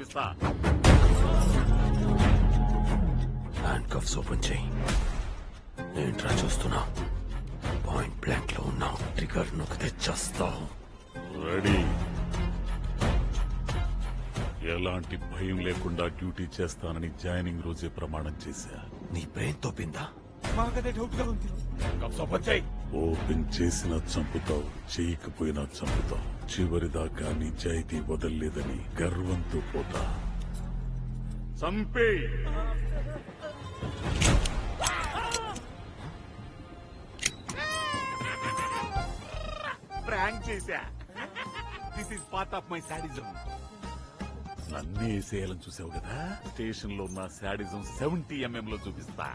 చూపిస్తా. Hand cuffs open చేయి. ఏంట్రా చూస్తున్నా? పాయింట్ బ్లాంక్ లో ఉన్నావు. ట్రిగర్ నొక్కితే చస్తావు. రెడీ. ఎలాంటి భయం లేకుండా డ్యూటీ చేస్తానని జాయినింగ్ రోజే ప్రమాణం చేశా. నీ బ్రెయిన్ తోపిందా? మాకదే డౌట్ గా ఉంది. కఫ్స్ ఓపెన్ చేయి. ఓపెన్ చేసినా చంపుతావు, చేయకపోయినా చంపుతావు. చివరిదాకా నిజాయితీ వదల్లేదని గర్వంతో పోతా. చంపే. ప్రాంక్ చేశా. This is part of my sadism. నన్నే వేసేయాలని చూసావు కదా. స్టేషన్ లో ఉన్న శాడిజం 70 mm లో చూపిస్తా.